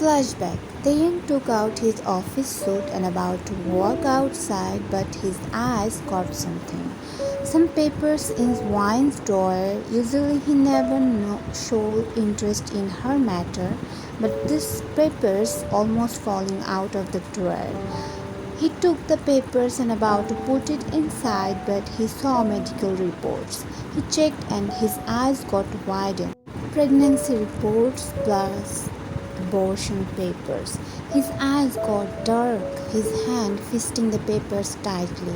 Flashback. Taeyang took out his office suit and about to walk outside, but his eyes caught something. Some papers in Wine's drawer. Usually he never showed interest in her matter, but these papers almost falling out of the drawer. He took the papers and about to put it inside, but he saw medical reports. He checked and his eyes got widened. Pregnancy reports plus abortion papers. His eyes got dark, his hand fisting the papers tightly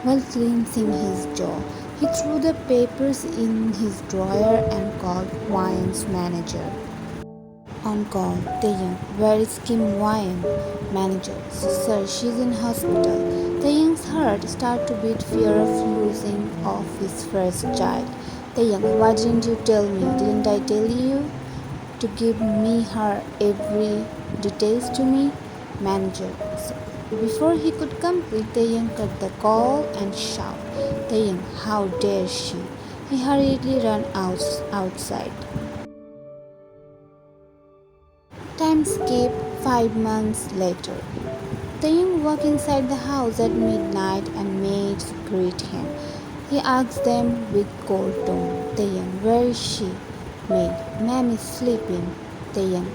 while clenching his jaw. He threw the papers in his drawer and called Wine's manager. On call, Taeyang, where is Kim Wyan? Manager, sir, she's in hospital. Taeyang's heart started to beat, fear of losing of his first child. Taeyang, why didn't you tell me? Didn't I tell you to give me her every details to me? Manager, sir. Before he could complete, Taeyang cut the call and shouted, Taeyang, how dare she? He hurriedly ran outside. Time skip 5 months later. Taeyang walked inside the house at midnight and maids greet him. He asked them with cold tone, Taeyang, where is she? Maid, ma'am is sleeping. Taeyang,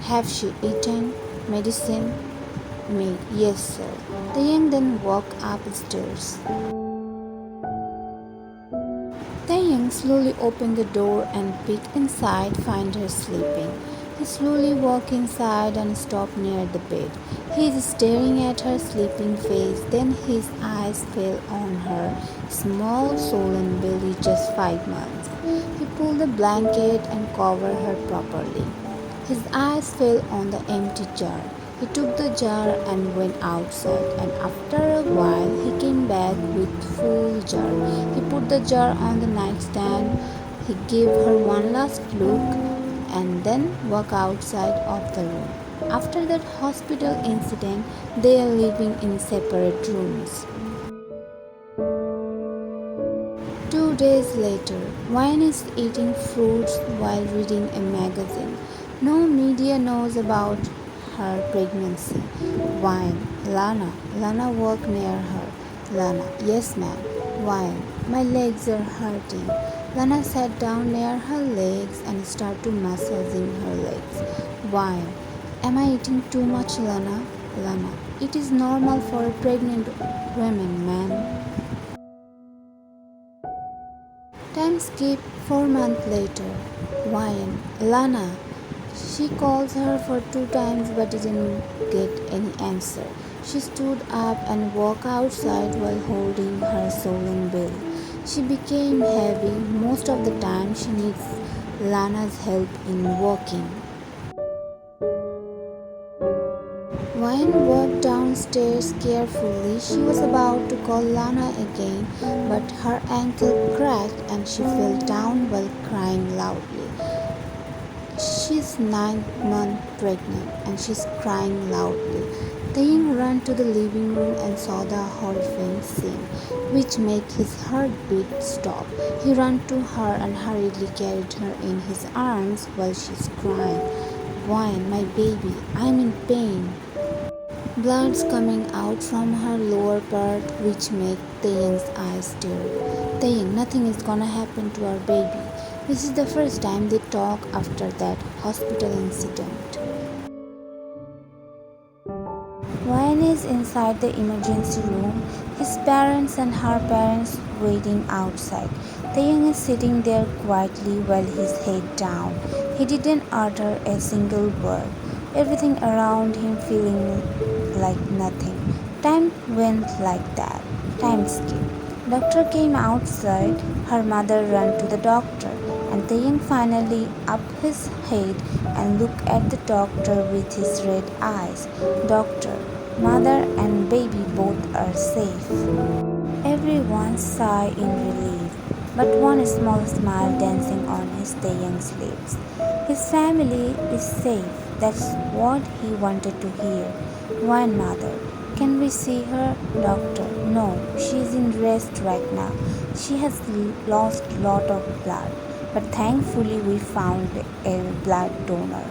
have she eaten medicine? Maid, yes sir. Taeyang then walked upstairs. Taeyang slowly opened the door and peeked inside, find her sleeping. He slowly walked inside and stopped near the bed. He is staring at her sleeping face, then his eyes fell on her small swollen belly, just 5 months. He pulled the blanket and covered her properly. His eyes fell on the empty jar. He took the jar and went outside, and after a while he came back with full jar. He put the jar on the nightstand. He gave her one last look and then walked outside of the room. After that hospital incident, they are living in separate rooms. 2 days later, Wine is eating fruits while reading a magazine. No media knows about her pregnancy. Wine, Lana. Lana walked near her. Lana, yes ma'am. Wine, my legs are hurting. Lana sat down near her legs and started massaging her legs. Wine, am I eating too much, Lana? Lana, it is normal for a pregnant woman, man. Time skip 4 months later. Wine, Lana. She calls her for 2 times but didn't get any answer. She stood up and walked outside while holding her swollen belly. She became heavy. Most of the time she needs Lana's help in walking. Wine walked downstairs carefully. She was about to call Lana again, but her ankle cracked and she fell down while crying loudly. She's 9 months pregnant and she's crying loudly. Taeyang ran to the living room and saw the horrifying scene, which made his heartbeat stop. He ran to her and hurriedly carried her in his arms while she's crying. Wine, my baby, I'm in pain. Blood's coming out from her lower part, which made Taeyang's eyes tear. Taeyang, nothing is gonna happen to our baby. This is the first time they talk after that hospital incident. Wayne is inside the emergency room, his parents and her parents waiting outside. Taeyang is sitting there quietly while his head down. He didn't utter a single word. Everything around him feeling like nothing. Time went like that. Time skip. Doctor came outside. Her mother ran to the doctor, and Taeyang finally up his head and looked at the doctor with his red eyes. Doctor, mother and baby both are safe. Everyone sighed in relief, but one small smile dancing on his Taeyang's lips. His family is safe. That's what he wanted to hear. One mother. Can we see her? Doctor. No, she is in rest right now. She has lost lot of blood, but thankfully we found a blood donor.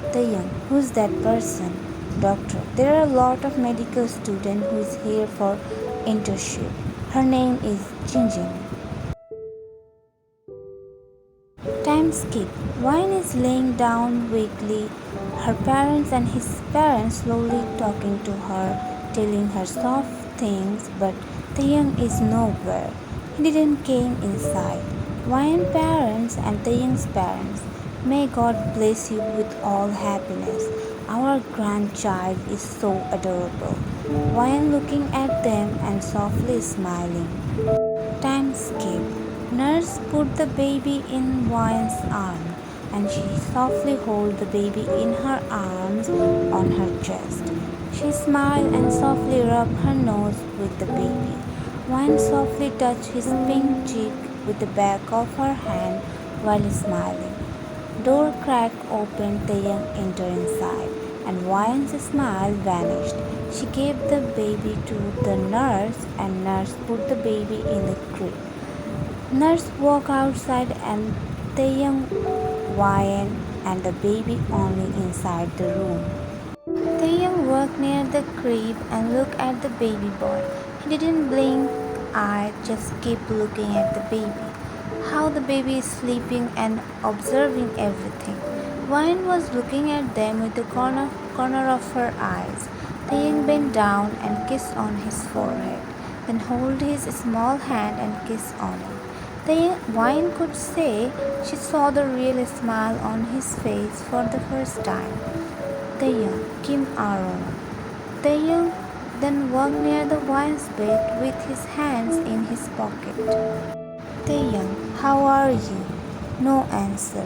Taeyang, who's that person? Doctor, there are a lot of medical students who is here for internship. Her name is Jinjin. Time skip. Wayne is laying down weakly. Her parents and his parents slowly talking to her, telling her soft things, but Taeyang is nowhere. He didn't came inside. Wayne's parents and Taeyang's parents. May God bless you with all happiness. Our grandchild is so adorable. Wayne looking at them and softly smiling. Time skip. Nurse put the baby in Wayne's arm and she softly held the baby in her arms on her chest. She smiled and softly rubbed her nose with the baby. Wayne softly touched his pink cheek with the back of her hand while smiling. Door crack opened, the young entered inside, and Wayne's smile vanished. She gave the baby to the nurse, and nurse put the baby in the crib. Nurse walked outside, and the young Wayne and the baby only inside the room. The young walked near the crib and looked at the baby boy. He didn't blink eye, just kept looking at the baby. How the baby is sleeping and observing everything. Wayne was looking at them with the corner of her eyes. The young bent down and kissed on his forehead, then hold his small hand and kiss on it. The Wayne could say she saw the real smile on his face for the first time. The young Kim Aaron. The young then walked near the Wine's bed with his hands in his pocket. Taeyang, how are you? No answer.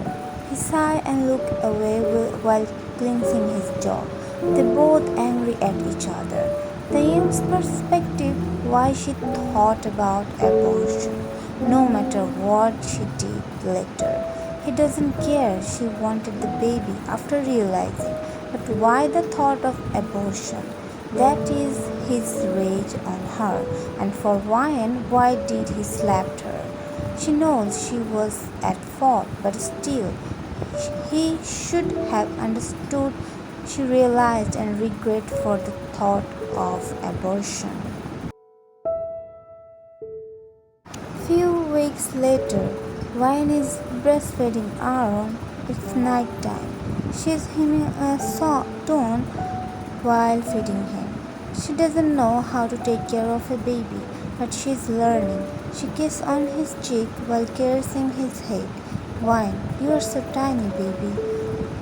He sighed and looked away while clenching his jaw. They both angry at each other. Taeyang's perspective, why she thought about abortion, no matter what she did later. He doesn't care, she wanted the baby after realizing. But why the thought of abortion? That is his rage on her. And for Ryan, why did he slap her? She knows she was at fault, but still, he should have understood. She realized and regret for the thought of abortion. Few weeks later, Ryan is breastfeeding Aaron. It's night time. She is humming a tune while feeding him. She doesn't know how to take care of a baby, but she's learning. She kissed on his cheek while caressing his head. Wine, you're so tiny, baby.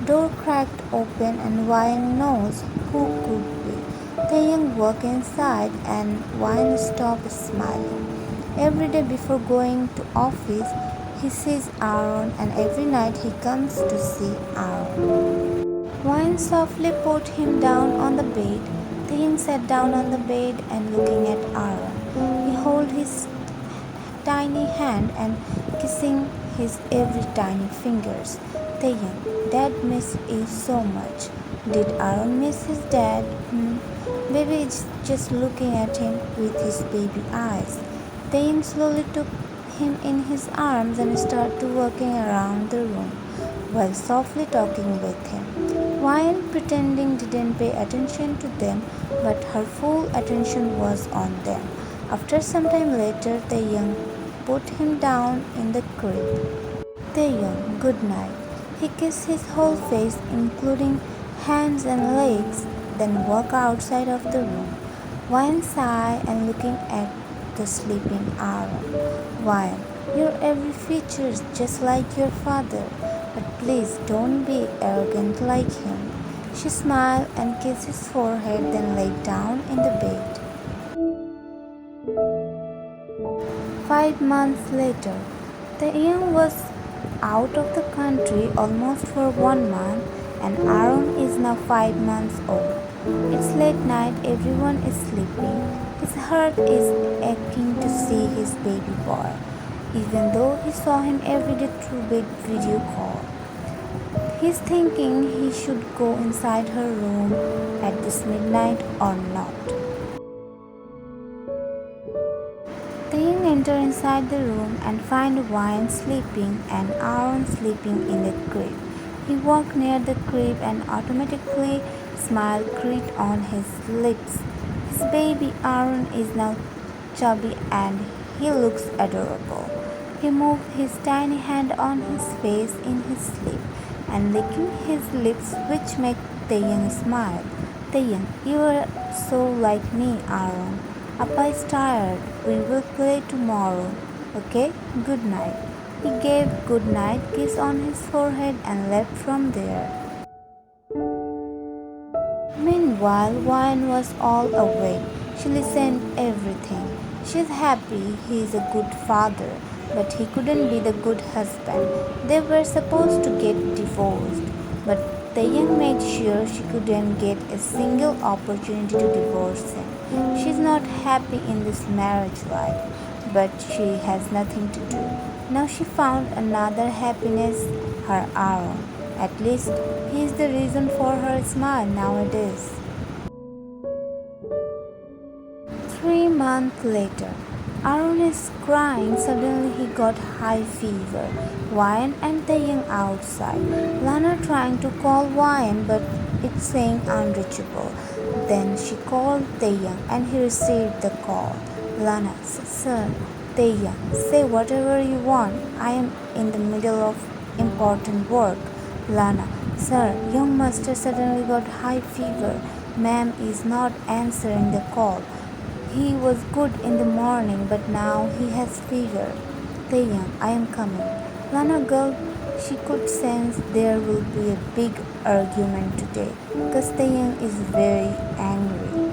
Door cracked open and Wine knows who could be. The young walk inside and Wine stopped smiling. Every day before going to office, he sees Aaron and every night he comes to see Aaron. Wine softly put him down on the bed. The young sat down on the bed and looking at Aaron. He held his tiny hand and kissing his every tiny fingers. The young, Dad miss you so much. Did Aaron miss his dad? Baby is just looking at him with his baby eyes. The young slowly took him in his arms and started walking around the room while softly talking with him. While pretending didn't pay attention to them, but her full attention was on them. After some time later, the young put him down in the crib. The young, good night. He kissed his whole face, including hands and legs, then walked outside of the room. One sigh and looking at the sleeping Aaron. Wine, your every feature is just like your father, but please don't be arrogant like him. She smiled and kissed his forehead, then lay down in the bed. 5 months later, the young was out of the country almost for 1 month, and Aaron is now 5 months old. It's late night, everyone is sleeping. His heart is aching to see his baby boy, even though he saw him every day through video call. He's thinking he should go inside her room at this midnight or not. The young enter inside the room and find Wine sleeping and Aaron sleeping in the crib. He walked near the crib and automatically smile creased on his lips. His baby Aaron is now chubby and he looks adorable. He moved his tiny hand on his face in his sleep and licking his lips which made Taeyang smile. Taeyang, you are so like me, Aaron. Appa is tired. We will play tomorrow. Okay? Good night. He gave good night kiss on his forehead and left from there. Meanwhile, Wine was all awake. She listened everything. She's happy he is a good father, but he couldn't be the good husband. They were supposed to get divorced, but Taeyang made sure she couldn't get a single opportunity to divorce him. She's not happy in this marriage life, but she has nothing to do. Now she found another happiness, her Aaron. At least he is the reason for her smile nowadays. 3 months later, Aaron is crying. Suddenly he got high fever. Wyan and Taeyang outside. Lana trying to call Wyan but it's saying unreachable. Then she called Taeyang and he received the call. Lana, sir, Taeyang, say whatever you want. I am in the middle of important work. Lana, sir, young master suddenly got high fever. Ma'am is not answering the call. He was good in the morning, but now he has fever. Taeyang, I am coming. Lana gulped. She could sense there will be a big argument today, because Taeyang is very angry.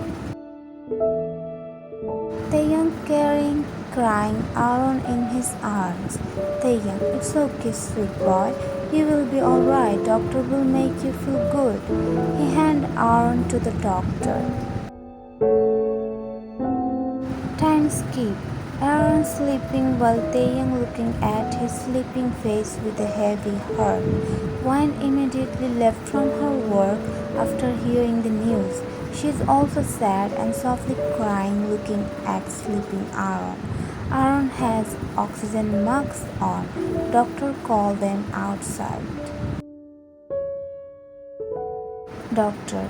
Taeyang carrying, crying Aaron in his arms. Taeyang, it's okay, sweet boy. You will be alright. Doctor will make you feel good. He handed Aaron to the doctor. Time skip. Aaron sleeping while Taeyang looking at his sleeping face with a heavy heart. Wine immediately left from her work after hearing the news. She is also sad and softly crying looking at sleeping Aaron. Aaron has oxygen masks on. Doctor called them outside. Doctor,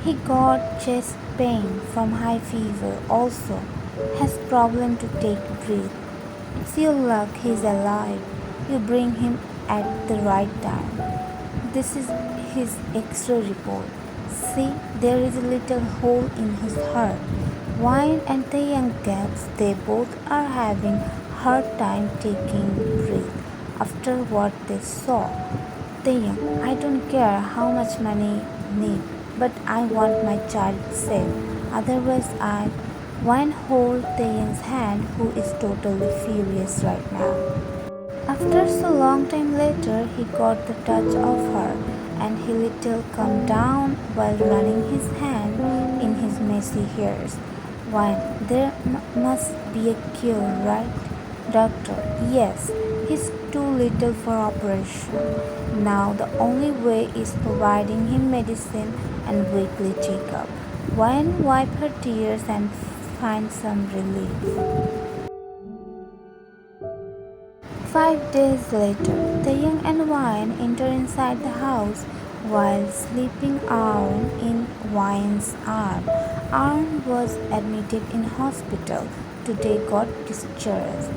he got chest pain from high fever also. Has problem to take breath. It's your luck he's alive. You bring him at the right time. This is his X-ray report. See, there is a little hole in his heart. Wine and Taeyang gaps, they both are having hard time taking breath after what they saw. Taeyang, I don't care how much money need, but I want my child safe. Otherwise Wine hold Taeyang's hand, who is totally furious right now. After so long time later, he got the touch of her, and he little calmed down while running his hand in his messy hairs. Wine, there must be a cure, right? Doctor, yes, he's too little for operation. Now the only way is providing him medicine and weekly checkup. Wine wiped her tears and find some relief. 5 days later, Taeyang and Wine enter inside the house while sleeping Aaron in Wine's arm. Aaron was admitted in hospital. Today got discharged.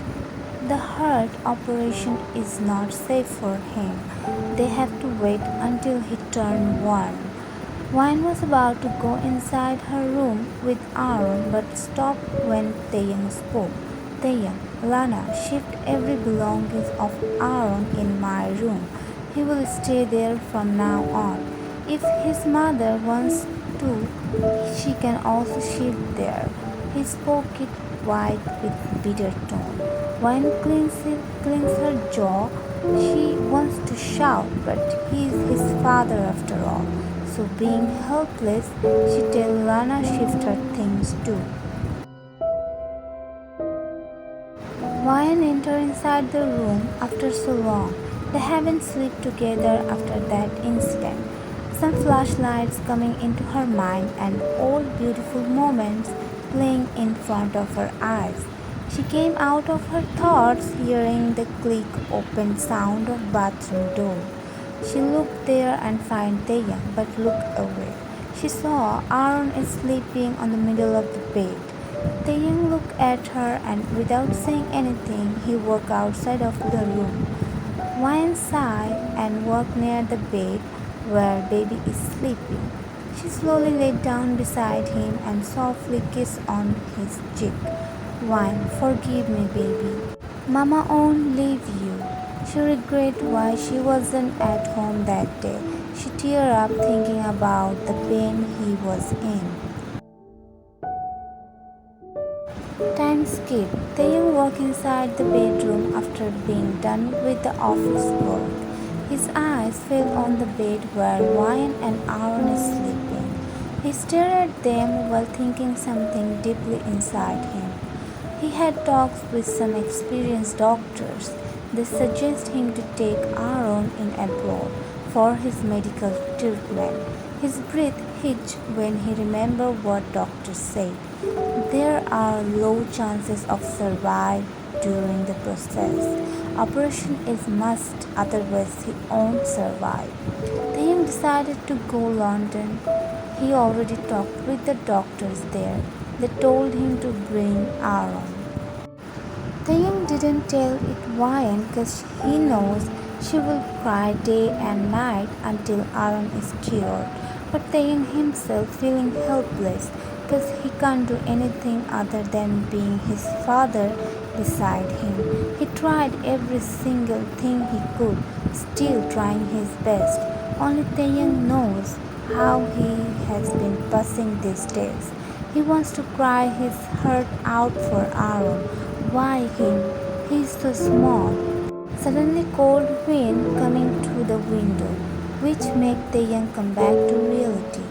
The heart operation is not safe for him. They have to wait until he turned 1. Wine was about to go inside her room with Aaron but stopped when Taeyang spoke. Taeyang, Lana, shift every belongings of Aaron in my room. He will stay there from now on. If his mother wants to, she can also shift there. He spoke it white with bitter tone. Wine cleans her jaw. She wants to shout, but he is his father after all. So being helpless, she tells Lana shift her things too. Wyan enter inside the room after so long. They haven't slept together after that incident. Some flashlights coming into her mind and old beautiful moments playing in front of her eyes. She came out of her thoughts hearing the click open sound of bathroom door. She looked there and found Taeyang, but looked away. She saw Aaron is sleeping on the middle of the bed. Taeyang looked at her and without saying anything, he walked outside of the room. Wine sighed and walked near the bed where baby is sleeping. She slowly laid down beside him and softly kissed on his cheek. Wine, forgive me, baby. Mama won't leave you. She regretted why she wasn't at home that day. She teared up thinking about the pain he was in. Time skip. Taeyang walked inside the bedroom after being done with the office work. His eyes fell on the bed where Ryan and Aaron is sleeping. He stared at them while thinking something deeply inside him. He had talks with some experienced doctors. They suggest him to take Aaron in abroad for his medical treatment. His breath hitched when he remembered what doctors said. There are low chances of survival during the process. Operation is must, otherwise he won't survive. Taeyang decided to go London. He already talked with the doctors there. They told him to bring Aaron. Taeyang didn't tell it Ryan because he knows she will cry day and night until Aaron is cured. But Taeyang himself feeling helpless because he can't do anything other than being his father beside him. He tried every single thing he could, still trying his best. Only Taeyang knows how he has been passing these days. He wants to cry his heart out for Aaron. Why him? He is so small. Suddenly cold wind coming through the window, which made Taeyang come back to reality.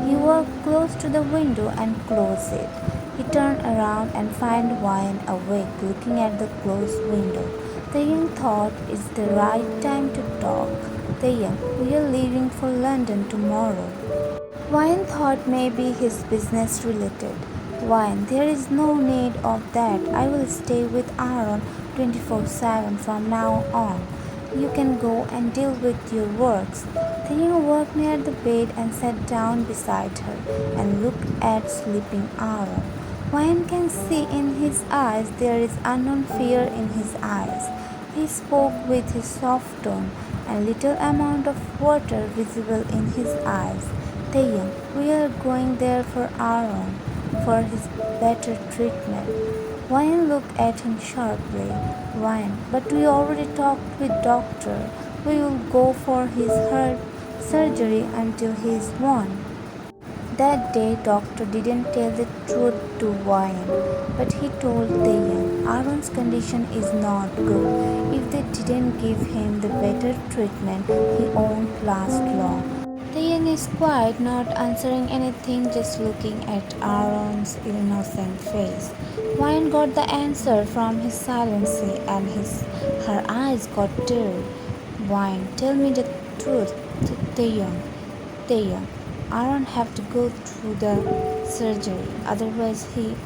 He walked close to the window and closed it. He turned around and found Ryan awake looking at the closed window. Taeyang thought it's the right time to talk. Taeyang, we are leaving for London tomorrow. Ryan thought maybe his business related. Ryan, there is no need of that. I will stay with Aaron 24/7 from now on. You can go and deal with your works. Taeyang walked near the bed and sat down beside her and looked at sleeping Aaron. Ryan can see in his eyes there is unknown fear in his eyes. He spoke with his soft tone and little amount of water visible in his eyes. Taeyang, we are going there for Aaron, for his better treatment. Ryan looked at him sharply. Ryan, but we already talked with doctor. We will go for his heart surgery until he is won. That day, doctor didn't tell the truth to Ryan, but he told Taeyang Aaron's condition is not good. If they didn't give him the better treatment, he won't last long. Taeyang is quiet, not answering anything, just looking at Aaron's innocent face. Ryan got the answer from his silence and her eyes got teary. Ryan, tell me the truth, Taeyang. Taeyang, Aaron have to go through the surgery, otherwise he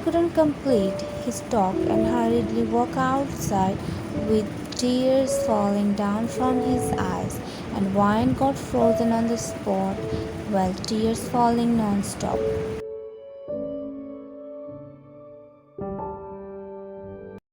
couldn't complete his talk and hurriedly walk outside with tears falling down from his eyes, and Ryan got frozen on the spot while tears falling non-stop.